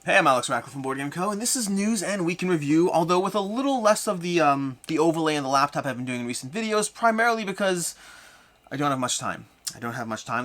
Hey, I'm Alex Rackle from Board Game Co, and this is news and week in review, although with a little less of the overlay on the laptop I've been doing in recent videos, primarily because I don't have much time.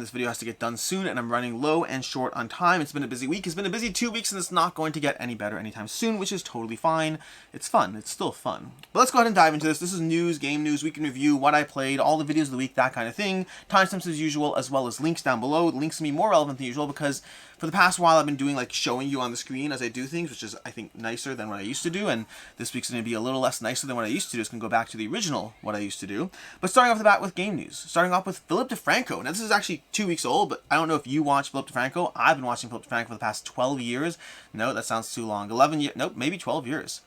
This video has to get done soon, and I'm running low and short on time. It's been a busy week. It's been a busy 2 weeks, and it's not going to get any better anytime soon, which is totally fine. It's fun. It's still fun. But let's go ahead and dive into this. This is news, game news, week in review, what I played, all the videos of the week, that kind of thing. Timestamps as usual, as well as links down below. The links can be more relevant than usual because for the past while I've been doing like showing you on the screen as I do things, which is I think nicer than what I used to do, and this week's going to be a little less nicer than what I used to do. It's going to go back to the original what I used to do. But starting off the bat with game news. Starting off with Phillip Defranco. Now this is actually 2 weeks old, but I don't know if you watch Phillip Defranco. I've been watching Phillip Defranco for the past 12 years. No, that sounds too long. 11 years. Nope, maybe 12 years.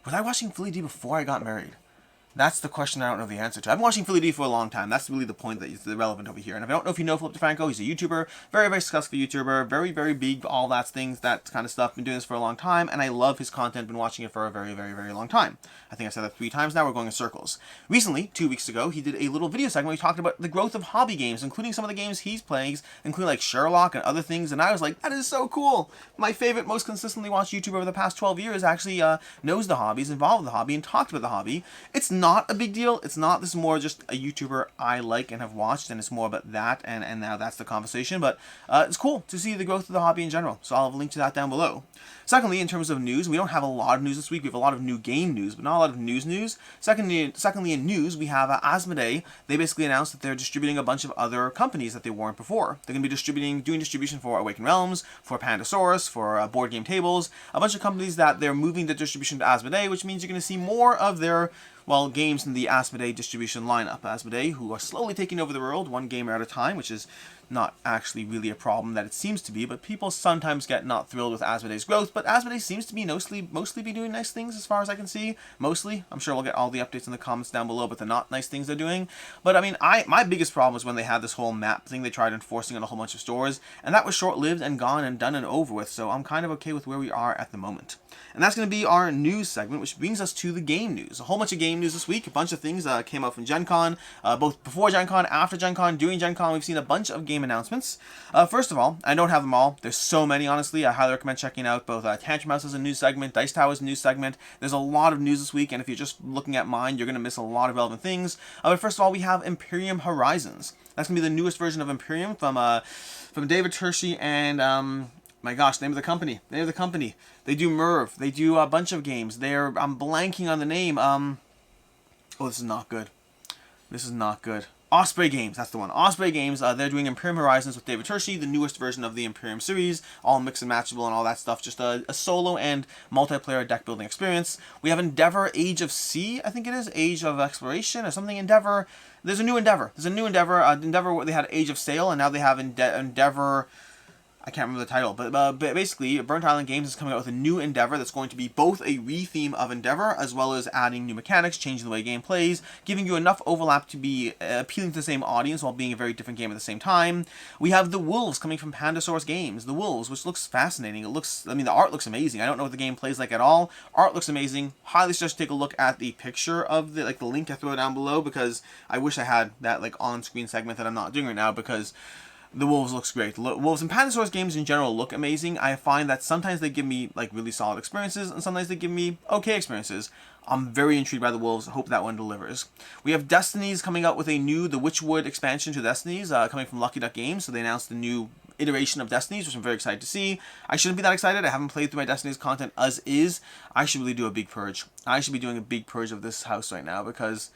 Was I watching Philly D before I got married? That's the question I don't know the answer to. I've been watching Philly D for a long time. That's really the point that is relevant over here. And if I don't know if you know Phillip Defranco, he's a YouTuber. Very, very successful YouTuber. Very, very big, all that things, that kind of stuff. Been doing this for a long time, and I love his content. Been watching it for a very, very, very long time. I think I said that 3 times now. We're going in circles. Recently, 2 weeks ago, he did a little video segment where he talked about the growth of hobby games, including some of the games he's playing, including like Sherlock and other things, and I was like, that is so cool. My favorite, most consistently watched YouTuber over the past 12 years actually knows the hobby, is involved in the hobby, and talked about the hobby. It's not a big deal. It's not. This is more just a YouTuber I like and have watched, and it's more about that, and now that's the conversation. But it's cool to see the growth of the hobby in general, so I'll have a link to that down below. Secondly, in terms of news, we don't have a lot of news this week. We have a lot of new game news, but not a lot of news. Secondly, in news, we have Asmodee. They basically announced that they're distributing a bunch of other companies that they weren't before. They're going to be doing distribution for Awakened Realms, for Pandasaurus, for Board Game Tables, a bunch of companies that they're moving the distribution to Asmodee, which means you're going to see more of their games in the Asmodee distribution lineup. Asmodee, who are slowly taking over the world, one game at a time, which is not actually really a problem that it seems to be, but people sometimes get not thrilled with Asmodee's growth, but Asmodee seems to be mostly be doing nice things as far as I can see. Mostly. I'm sure we'll get all the updates in the comments down below, but the not nice things they're doing. But I mean, my biggest problem was when they had this whole map thing they tried enforcing on a whole bunch of stores, and that was short-lived and gone and done and over with, so I'm kind of okay with where we are at the moment. And that's going to be our news segment, which brings us to the game news. A whole bunch of game news this week, a bunch of things came out from Gencon, both before Gencon, after Gencon, during Gencon. We've seen a bunch of game announcements. First of all, I don't have them all. There's so many, honestly. I highly recommend checking out both Tantrum House as a news segment, Dice Tower as a news segment. There's a lot of news this week, and if you're just looking at mine, you're going to miss a lot of relevant things. But first of all, we have Imperium Horizons. That's going to be the newest version of Imperium from David Turczi and... my gosh, name of the company. They do Merv. They do a bunch of games. I'm blanking on the name. Oh, this is not good. Osprey Games, that's the one. Osprey Games, they're doing Imperium Horizons with David Turczi, the newest version of the Imperium series, all mix and matchable and all that stuff. Just a solo and multiplayer deck building experience. We have Endeavor Age of Sea, I think it is, Age of Exploration or something. Endeavor. There's a new Endeavor. Endeavor, they had Age of Sail, and now they have Endeavor. I can't remember the title, but basically, Burnt Island Games is coming out with a new Endeavor that's going to be both a re-theme of Endeavor, as well as adding new mechanics, changing the way game plays, giving you enough overlap to be appealing to the same audience while being a very different game at the same time. We have The Wolves coming from Pandasaurus Games. The Wolves, which looks fascinating. The art looks amazing. I don't know what the game plays like at all. Art looks amazing. Highly suggest take a look at the picture of the link I throw down below, because I wish I had that on-screen segment that I'm not doing right now, because The Wolves looks great. Wolves and Pandasaurus games in general look amazing. I find that sometimes they give me really solid experiences, and sometimes they give me okay experiences. I'm very intrigued by the Wolves. I hope that one delivers. We have Destinies coming out with the Witchwood expansion to Destinies, coming from Lucky Duck Games. So they announced the new iteration of Destinies, which I'm very excited to see. I shouldn't be that excited. I haven't played through my Destinies content as is. I should really do a big purge. I should be doing a big purge of this house right now, because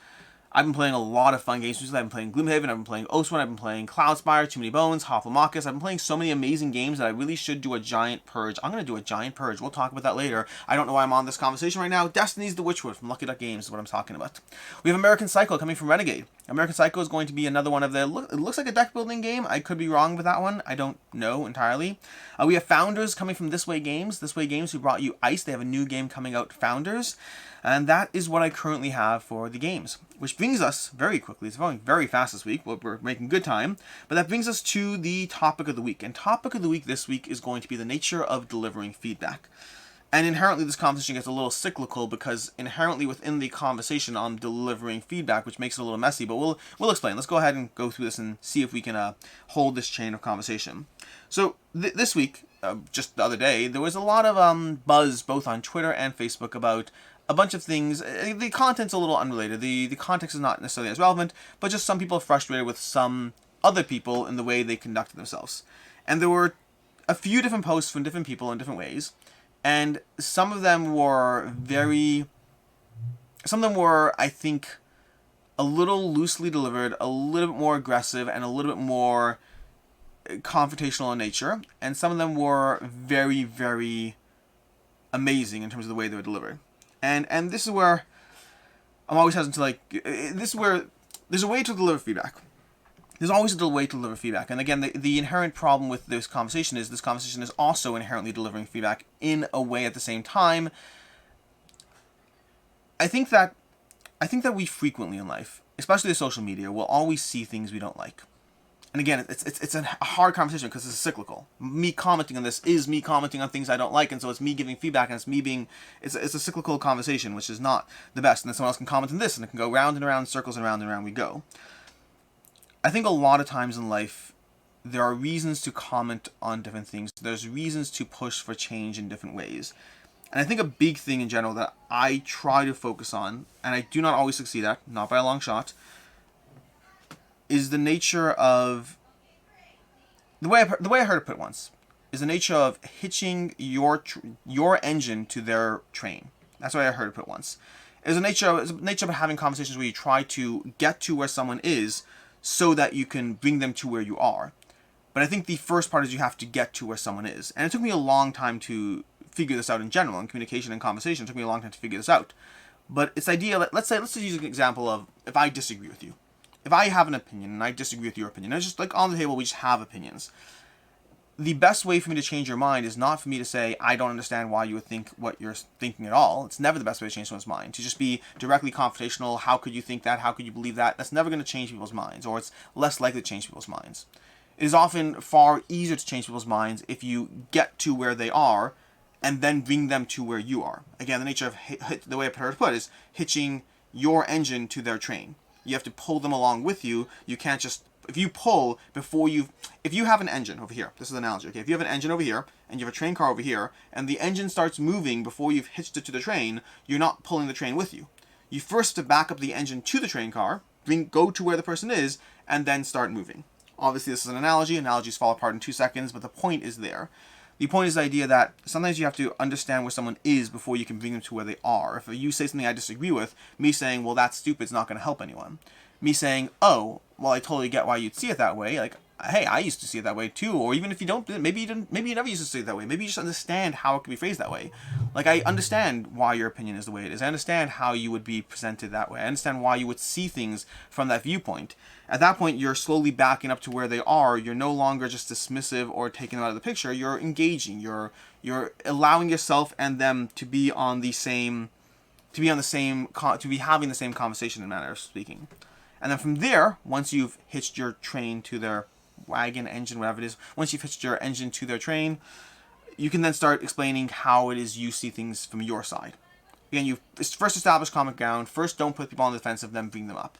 I've been playing a lot of fun games recently. I've been playing Gloomhaven, I've been playing Oathsworn, I've been playing Cloudspire, Too Many Bones, Hofflemachus. I've been playing so many amazing games that I really should do a giant purge. I'm going to do a giant purge. We'll talk about that later. I don't know why I'm on this conversation right now. Destiny's the Witchwood from Lucky Duck Games is what I'm talking about. We have American Psycho coming from Renegade. American Psycho is going to be another one of the... It looks like a deck building game. I could be wrong with that one. I don't know entirely. We have Founders coming from This Way Games. This Way Games, who brought you Ice. They have a new game coming out, Founders. And that is what I currently have for the games. Which brings us, very quickly, it's going very fast this week, we're making good time, but that brings us to the topic of the week. And topic of the week this week is going to be the nature of delivering feedback. And inherently this conversation gets a little cyclical, because inherently within the conversation I'm delivering feedback, which makes it a little messy, but we'll explain. Let's go ahead and go through this and see if we can hold this chain of conversation. So this week, just the other day, there was a lot of buzz both on Twitter and Facebook about a bunch of things. The content's a little unrelated. The context is not necessarily as relevant, but just some people are frustrated with some other people in the way they conducted themselves. And there were a few different posts from different people in different ways, and some of them were, I think, a little loosely delivered, a little bit more aggressive, and a little bit more confrontational in nature, and some of them were very, very amazing in terms of the way they were delivered. And this is where I'm always hesitant to, this is where there's a way to deliver feedback. There's always a way to deliver feedback. And again, the inherent problem with this conversation is also inherently delivering feedback in a way at the same time. I think that we frequently in life, especially with social media, will always see things we don't like. And again, it's a hard conversation because it's cyclical. Me commenting on this is me commenting on things I don't like, and so it's me giving feedback, and it's a cyclical conversation, which is not the best. And then someone else can comment on this, and it can go round and around, circles and round we go. I think a lot of times in life, there are reasons to comment on different things. There's reasons to push for change in different ways. And I think a big thing in general that I try to focus on, and I do not always succeed at, not by a long shot, is the nature of, the way I heard it put once, is the nature of hitching your engine to their train. That's the way I heard it put once. It's a nature of having conversations where you try to get to where someone is so that you can bring them to where you are. But I think the first part is you have to get to where someone is. And it took me a long time to figure this out in general, in communication and conversation. It took me a long time to figure this out. But it's the idea, let's just use an example of if I disagree with you. If I have an opinion and I disagree with your opinion, it's just like on the table, we just have opinions. The best way for me to change your mind is not for me to say, I don't understand why you would think what you're thinking at all. It's never the best way to change someone's mind. To just be directly confrontational, how could you think that? How could you believe that? That's never going to change people's minds, or it's less likely to change people's minds. It is often far easier to change people's minds if you get to where they are and then bring them to where you are. Again, the nature of the way I prefer to put it is hitching your engine to their train. You have to pull them along with you. You can't just, if you have an engine over here, this is an analogy, okay? If you have an engine over here, and you have a train car over here, and the engine starts moving before you've hitched it to the train, you're not pulling the train with you. You first have to back up the engine to the train car, go to where the person is, and then start moving. Obviously, this is an analogy. Analogies fall apart in 2 seconds, but the point is there. The point is the idea that sometimes you have to understand where someone is before you can bring them to where they are. If you say something I disagree with, me saying, well, that's stupid, is not going to help anyone. Me saying, oh, well, I totally get why you'd see it that way. Like, hey, I used to see it that way too. Or even if you don't, maybe you never used to see it that way. Maybe you just understand how it can be phrased that way. Like, I understand why your opinion is the way it is. I understand how you would be presented that way. I understand why you would see things from that viewpoint. At that point, you're slowly backing up to where they are. You're no longer just dismissive or taking them out of the picture. You're engaging. You're allowing yourself and them to be having the same conversation in manner of speaking. And then from there, once you've hitched your train to their wagon, engine, whatever it is, once you've hitched your engine to their train, you can then start explaining how it is you see things from your side. Again, you first establish common ground. First, don't put people on the defensive, then bring them up.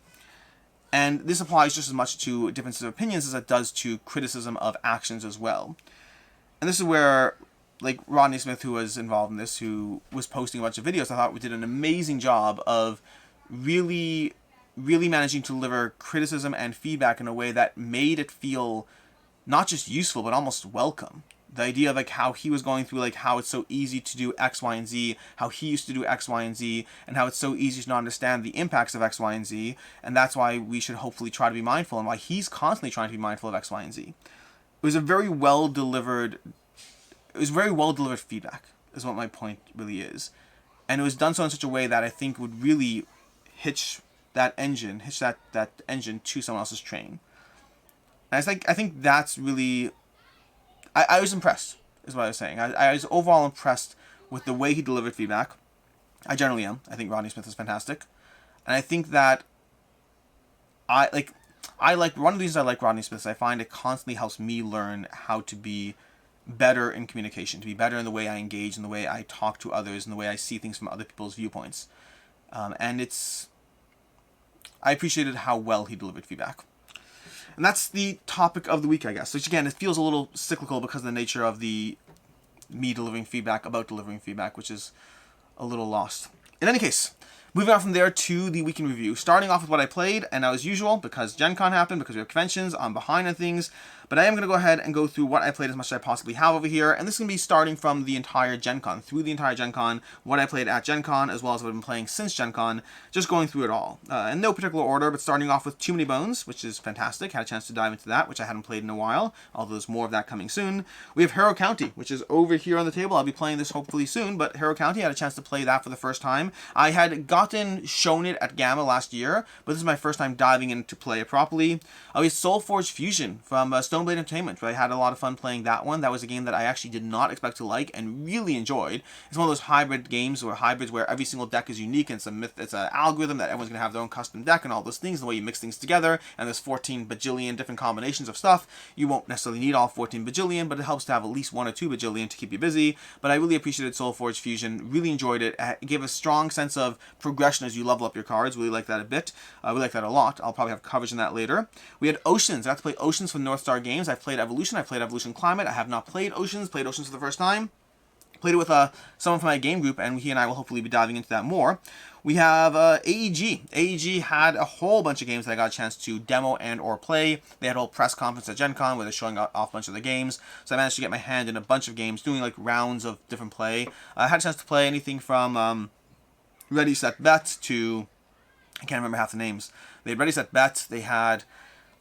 And this applies just as much to differences of opinions as it does to criticism of actions as well. And this is where, like, Rodney Smith, who was involved in this, who was posting a bunch of videos, I thought we did an amazing job of really managing to deliver criticism and feedback in a way that made it feel not just useful, but almost welcome. The idea of, like, how he was going through, like, how it's so easy to do X, Y, and Z, how he used to do X, Y, and Z, and how it's so easy to not understand the impacts of X, Y, and Z, and that's why we should hopefully try to be mindful, and why he's constantly trying to be mindful of X, Y, and Z. It was a very well delivered feedback, is what my point really is. And it was done so in such a way that I think would really hitch that engine to someone else's train. And I think that's really, I was impressed, is what I was saying. I was overall impressed with the way he delivered feedback. I generally am. I think Rodney Smith is fantastic. And I think that one of the reasons I like Rodney Smith is I find it constantly helps me learn how to be better in communication, to be better in the way I engage, in the way I talk to others, in the way I see things from other people's viewpoints. I appreciated how well he delivered feedback. And that's the topic of the week, I guess. Which, again, it feels a little cyclical because of the nature of the me delivering feedback about delivering feedback, which is a little lost. In any case, moving on from there to the week in review, starting off with what I played, and as usual, because Gen Con happened, because we have conventions, I'm behind on things, but I am going to go ahead and go through what I played as much as I possibly have over here, and this is going to be starting from the entire Gen Con, through the entire Gen Con, what I played at Gen Con, as well as what I've been playing since Gen Con, just going through it all. In no particular order, but starting off with Too Many Bones, which is fantastic, had a chance to dive into that, which I hadn't played in a while, although there's more of that coming soon. We have Harrow County, which is over here on the table. I'll be playing this hopefully soon, but Harrow County, I had a chance to play that for the first time. I had gotten shown it at Gamma last year, but this is my first time diving in to play it properly. We have Soulforge Fusion from Stoneblade Entertainment. I had a lot of fun playing that one. That was a game that I actually did not expect to like and really enjoyed. It's one of those hybrid games or hybrids where every single deck is unique and it's an algorithm that everyone's going to have their own custom deck and all those things, the way you mix things together, and there's 14 bajillion different combinations of stuff. You won't necessarily need all 14 bajillion, but it helps to have at least 1 or 2 bajillion to keep you busy. But I really appreciated Soulforge Fusion, really enjoyed it. It gave a strong sense of progression as you level up your cards. Really like that a bit. I really like that a lot. I'll probably have coverage in that later. We had Oceans. I got to play Oceans from North Star Games. I've played Evolution. I've played Evolution Climate. I have not played Oceans. Played Oceans for the first time. Played it with someone from my game group, and he and I will hopefully be diving into that more. We have AEG. AEG had a whole bunch of games that I got a chance to demo and or play. They had a whole press conference at Gen Con where they're showing off a bunch of the games. So I managed to get my hand in a bunch of games, doing like rounds of different play. I had a chance to play anything from Ready, Set, Bet to... I can't remember half the names. They had Ready, Set, Bet. They had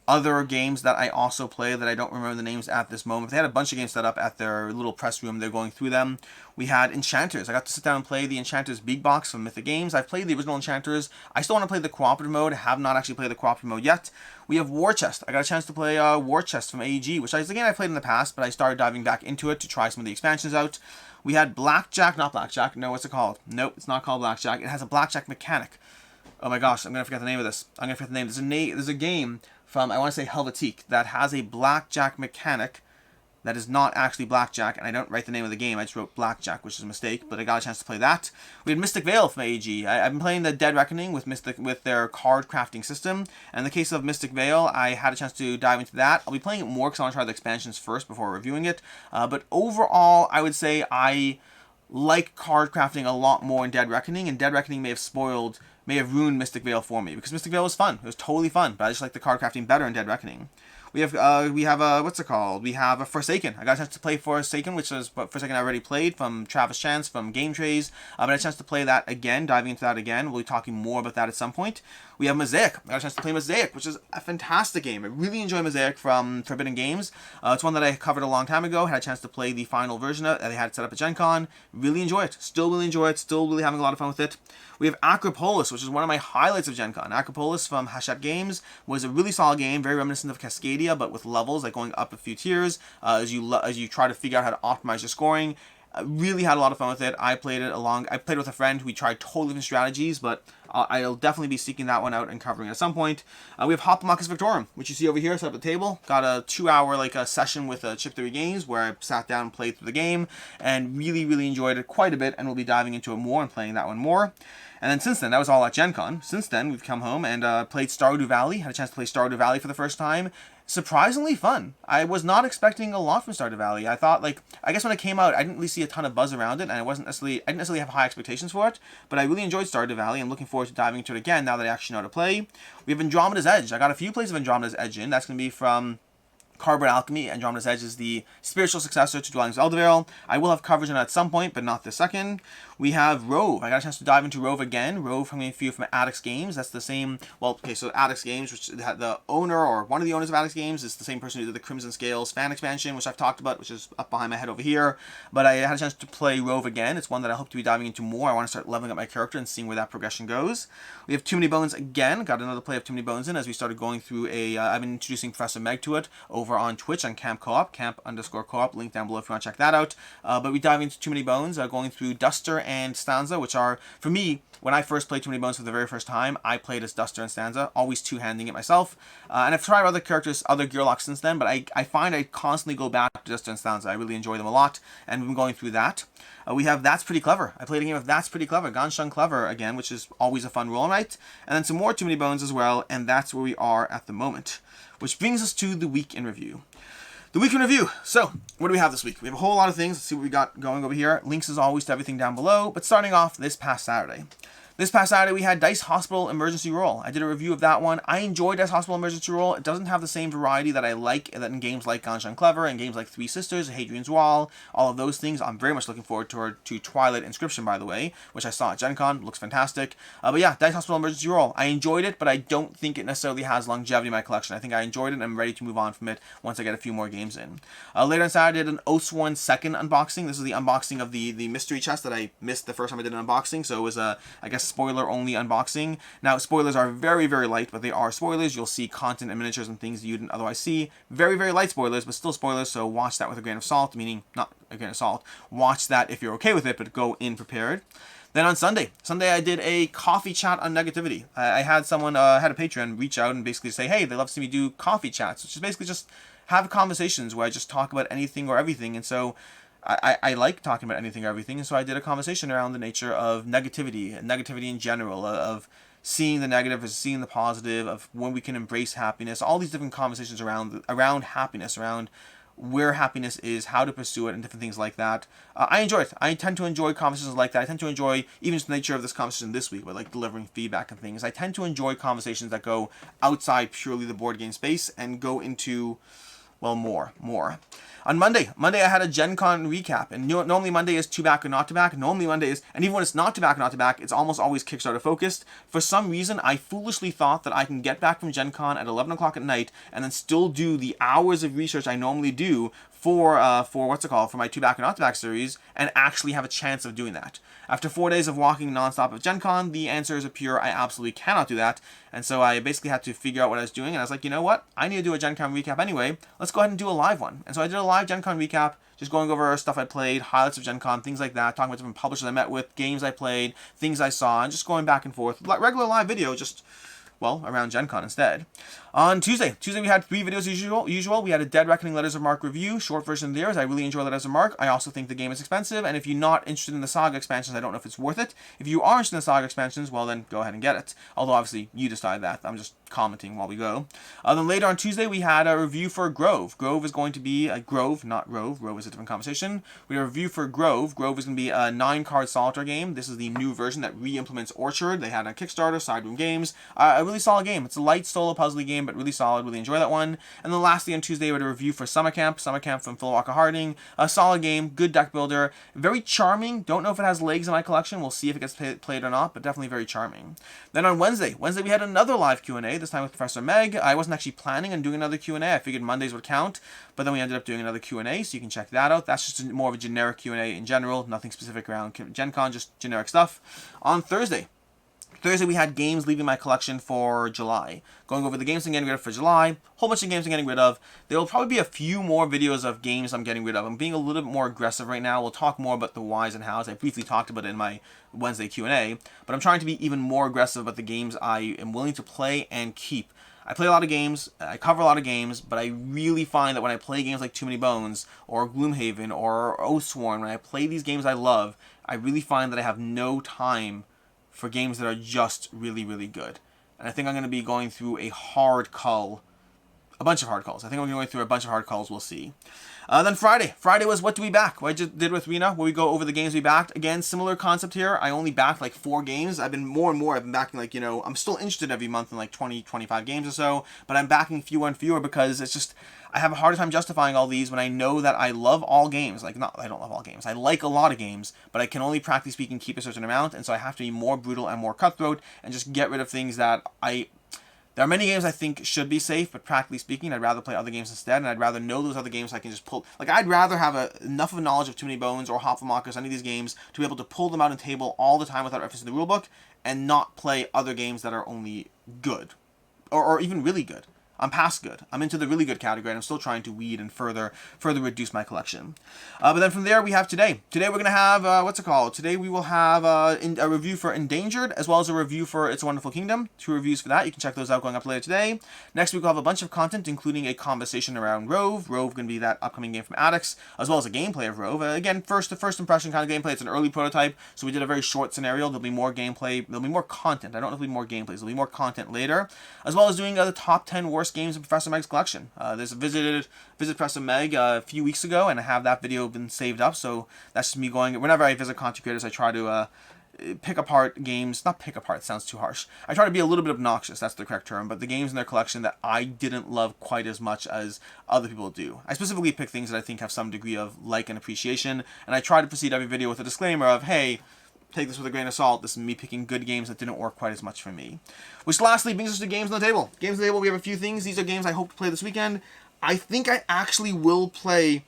other games that I also play that I don't remember the names at this moment. They had a bunch of games set up at their little press room. They're going through them. We had Enchanters. I got to sit down and play the Enchanters Big Box from Mythic Games. I've played the original Enchanters. I still want to play the cooperative mode. Have not actually played the cooperative mode yet. We have War Chest. I got a chance to play War Chest from AEG, which is a game I played in the past, but I started diving back into it to try some of the expansions out. We had Blackjack. Not Blackjack. No, what's it called? Nope, it's not called Blackjack. It has a Blackjack mechanic. Oh my gosh, I'm going to forget the name of this. I'm going to forget the name. There's a game from, I want to say Helvetique, that has a blackjack mechanic that is not actually blackjack, and I don't write the name of the game. I just wrote blackjack, which is a mistake, but I got a chance to play that. We had Mystic Vale from AEG. I've been playing the Dead Reckoning with their card crafting system, and in the case of Mystic Vale, I had a chance to dive into that. I'll be playing it more because I want to try the expansions first before reviewing it, but overall, I would say I like card crafting a lot more in Dead Reckoning, and Dead Reckoning may have ruined Mystic Vale for me, because Mystic Vale was fun. It was totally fun, but I just like the card crafting better in Dead Reckoning. We have what's it called? We have a Forsaken. I got a chance to play Forsaken, which is Forsaken I already played from Travis Chance from Game Trays. But I had a chance to play that again, diving into that again. We'll be talking more about that at some point. We have Mosaic. I got a chance to play Mosaic, which is a fantastic game. I really enjoy Mosaic from Forbidden Games. It's one that I covered a long time ago. Had a chance to play the final version of it. They had it set up at Gen Con. Really enjoy it. Still really enjoy it. Still really having a lot of fun with it. We have Acropolis, which is one of my highlights of Gen Con. Acropolis from Hachette Games was a really solid game, very reminiscent of Cascadia, but with levels, like going up a few tiers as you try to figure out how to optimize your scoring. Really had a lot of fun with it. I played with a friend. We tried totally different strategies, but I'll definitely be seeking that one out and covering it at some point. We have Hoplomachus Victorum, which you see over here, set up at the table. Got a 2-hour session with Chip Theory Games where I sat down and played through the game and really, really enjoyed it quite a bit, and we'll be diving into it more and playing that one more. And then since then, that was all at Gen Con. Since then, we've come home and played Stardew Valley. Had a chance to play Stardew Valley for the first time. Surprisingly fun. I was not expecting a lot from Stardew Valley. I thought, I guess when it came out, I didn't really see a ton of buzz around it, and I didn't necessarily have high expectations for it, but I really enjoyed Stardew Valley. I'm looking forward to diving into it again now that I actually know how to play. We have Andromeda's Edge. I got a few plays of Andromeda's Edge in. That's going to be from Cardboard Alchemy. Andromeda's Edge is the spiritual successor to Dwellings of Eldervale. I will have coverage on it at some point, but not this second. We have Rove. I got a chance to dive into Rove again. Rove coming to you from Addicts Games. That's the same, so Addicts Games, which the owner or one of the owners of Addicts Games is the same person who did the Crimson Scales fan expansion, which I've talked about, which is up behind my head over here. But I had a chance to play Rove again. It's one that I hope to be diving into more. I want to start leveling up my character and seeing where that progression goes. We have Too Many Bones again. Got another play of Too Many Bones in as we started going through I've been introducing Professor Meg to it over on Twitch on Camp Co-op, camp_co-op, link down below if you want to check that out. But we dive into Too Many Bones, going through Duster and Stanza, which are, for me, when I first played Too Many Bones for the very first time, I played as Duster and Stanza, always two-handing it myself. And I've tried other characters, other Gearlocks since then, but I find I constantly go back to Duster and Stanza. I really enjoy them a lot, and we've been going through that. We have That's Pretty Clever. I played a game of That's Pretty Clever, Ganshun Clever again, which is always a fun roll night. And then some more Too Many Bones as well, and that's where we are at the moment. Which brings us to the week in review. The The week in review. So, what do we have this week? We have a whole lot of things. Let's see what we got going over here. Links as always to everything down below. But starting off this past Saturday. This past Saturday, we had Dice Hospital Emergency Roll. I did a review of that one. I enjoyed Dice Hospital Emergency Roll. It doesn't have the same variety that I like that in games like Genshin Clever and games like Three Sisters, Hadrian's Wall, all of those things. I'm very much looking forward to Twilight Inscription, by the way, which I saw at Gen Con. Looks fantastic. But yeah, Dice Hospital Emergency Roll. I enjoyed it, but I don't think it necessarily has longevity in my collection. I think I enjoyed it and I'm ready to move on from it once I get a few more games in. Later on Saturday, I did an Oathsworn second unboxing. This is the unboxing of the mystery chest that I missed the first time I did an unboxing, so it was a, I guess, spoiler-only unboxing. Now, spoilers are very, very light, but they are spoilers. You'll see content and miniatures and things you didn't otherwise see. Very, very light spoilers, but still spoilers, so watch that with a grain of salt, meaning not a grain of salt. Watch that if you're okay with it, but go in prepared. Then on Sunday I did a coffee chat on negativity. I had someone, had a Patreon reach out and basically say, hey, they love to see me do coffee chats, which is basically just have conversations where I just talk about anything or everything, and so I like talking about anything or everything, and so I did a conversation around the nature of negativity, and negativity in general, of seeing the negative as seeing the positive, of when we can embrace happiness, all these different conversations around happiness, around where happiness is, how to pursue it, and different things like that. I enjoy it. I tend to enjoy conversations like that. I tend to enjoy, even just the nature of this conversation this week, with like delivering feedback and things. I tend to enjoy conversations that go outside purely the board game space and go into, well, more. On Monday I had a Gen Con recap, and normally Monday is to back or not to back. Normally Monday is, and even when it's not to back or not to back, it's almost always Kickstarter focused. For some reason, I foolishly thought that I can get back from Gen Con at 11 o'clock at night and then still do the hours of research I normally do for my to back or not to back series, and actually have a chance of doing that. After 4 days of walking nonstop at Gen Con, the answer is a pure I absolutely cannot do that. And so I basically had to figure out what I was doing, and I was like, you know what? I need to do a Gen Con recap anyway. Let's go ahead and do a live one. And so I did a live Gen Con recap, just going over stuff I played, highlights of Gen Con, things like that, talking about different publishers I met with, games I played, things I saw, and just going back and forth. Regular live video, just, well, around Gen Con instead. On Tuesday we had 3 videos as usual. We had a Dead Reckoning Letters of Marque review, short version there, as I really enjoy Letters of Marque. I also think the game is expensive, and if you're not interested in the Saga expansions, I don't know if it's worth it. If you are interested in the Saga expansions, well then, go ahead and get it. Although, obviously, you decide that. I'm just commenting while we go. Then later on Tuesday, we had a review for Grove. Grove is going to be a Grove, not Rove. Rove is a different conversation. We had a review for Grove. Grove is going to be a 9-card solitaire game. This is the new version that re-implements Orchard. They had a Kickstarter, Side Room Games. A really solid game. It's a light solo puzzle game, but really solid. Really enjoy that one. And then lastly on Tuesday, we had a review for Summer Camp from Phillip Harding. A solid game, good deck builder, very charming. Don't know if it has legs in my collection. We'll see if it gets played or not, but definitely very charming. Then on Wednesday we had another live Q&A, this time with Professor Meg. I wasn't actually planning on doing another Q&A. I figured Mondays would count, but then we ended up doing another Q&A, so you can check that out. That's just more of a generic Q&A in general, nothing specific around Gen Con, just generic stuff. On Thursday, we had games leaving my collection for July. Going over the games I'm getting rid of for July. Whole bunch of games I'm getting rid of. There will probably be a few more videos of games I'm getting rid of. I'm being a little bit more aggressive right now. We'll talk more about the whys and hows. I briefly talked about it in my Wednesday Q&A. But I'm trying to be even more aggressive about the games I am willing to play and keep. I play a lot of games, I cover a lot of games, but I really find that when I play games like Too Many Bones, or Gloomhaven, or Oathsworn, when I play these games I love, I really find that I have no time for games that are just really, really good. And I think I'm going to be going through a hard cull. A bunch of hard culls. I think I'm going through a bunch of hard culls. We'll see. Then Friday. Friday was What Do We Back? What I just did with Rena, where we go over the games we backed. Again, similar concept here. I only backed like 4 games. I've been backing like, I'm still interested every month in like 20, 25 games or so, but I'm backing fewer and fewer because it's just, I have a hard time justifying all these when I know that I love all games. Like, not, I don't love all games. I like a lot of games, but I can only, practically speaking, keep a certain amount, and so I have to be more brutal and more cutthroat and just get rid of things that there are many games I think should be safe, but practically speaking, I'd rather play other games instead, and I'd rather know those other games so I can just pull. Like, I'd rather have enough of a knowledge of Too Many Bones or Hopfelmakers, any of these games, to be able to pull them out on table all the time without reference to the rulebook, and not play other games that are only good. Or even really good. I'm past good. I'm into the really good category, and I'm still trying to weed and further reduce my collection. But then from there, we have today. Today, we're going to have, Today, we will have a review for Endangered, as well as a review for It's a Wonderful Kingdom. 2 reviews for that. You can check those out going up later today. Next week, we'll have a bunch of content, including a conversation around Rove. Rove going to be that upcoming game from Addicts, as well as a gameplay of Rove. Again, first impression kind of gameplay. It's an early prototype, so we did a very short scenario. There'll be more gameplay. There'll be more content. I don't know if there'll be more gameplays. There'll be more content later, as well as doing the top 10 worst first games in Professor Meg's collection. There's a visit Professor Meg a few weeks ago, and I have that video been saved up, so that's just me going, whenever I visit content creators, I try to pick apart games, not pick apart, sounds too harsh. I try to be a little bit obnoxious, that's the correct term, but the games in their collection that I didn't love quite as much as other people do. I specifically pick things that I think have some degree of like and appreciation, and I try to proceed every video with a disclaimer of, hey, take this with a grain of salt, this is me picking good games that didn't work quite as much for me. Which lastly brings us to games on the table. Games on the table, we have a few things. These are games I hope to play this weekend. I think I actually will play,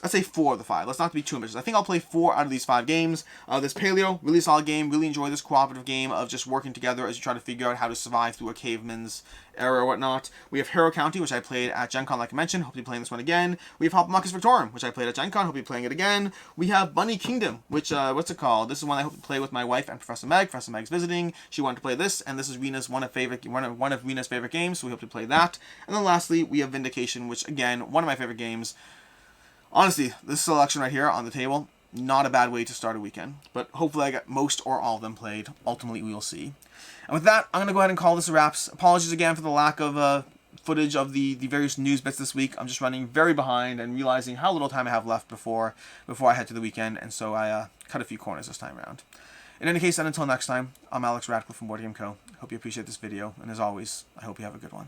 let's say 4 of the 5. Let's not be too ambitious. I think I'll play 4 out of these 5 games. This Paleo, really solid game. Really enjoy this cooperative game of just working together as you try to figure out how to survive through a caveman's era or whatnot. We have Hero County, which I played at Gencon, like I mentioned. Hope to be playing this one again. We have Marcus Victorum, which I played at Gencon. Hope to be playing it again. We have Bunny Kingdom, which, what's it called? This is one I hope to play with my wife and Professor Meg. Professor Meg's visiting. She wanted to play this, and this is Rena's one of Rena's favorite games, so we hope to play that. And then lastly, we have Vindication, which, again, one of my favorite games. Honestly, this selection right here on the table, not a bad way to start a weekend. But hopefully I got most or all of them played. Ultimately, we will see. And with that, I'm going to go ahead and call this a wraps. Apologies again for the lack of footage of the various news bits this week. I'm just running very behind and realizing how little time I have left before I head to the weekend. And so I cut a few corners this time around. In any case, and until next time, I'm Alex Radcliffe from Board Game Co. Hope you appreciate this video. And as always, I hope you have a good one.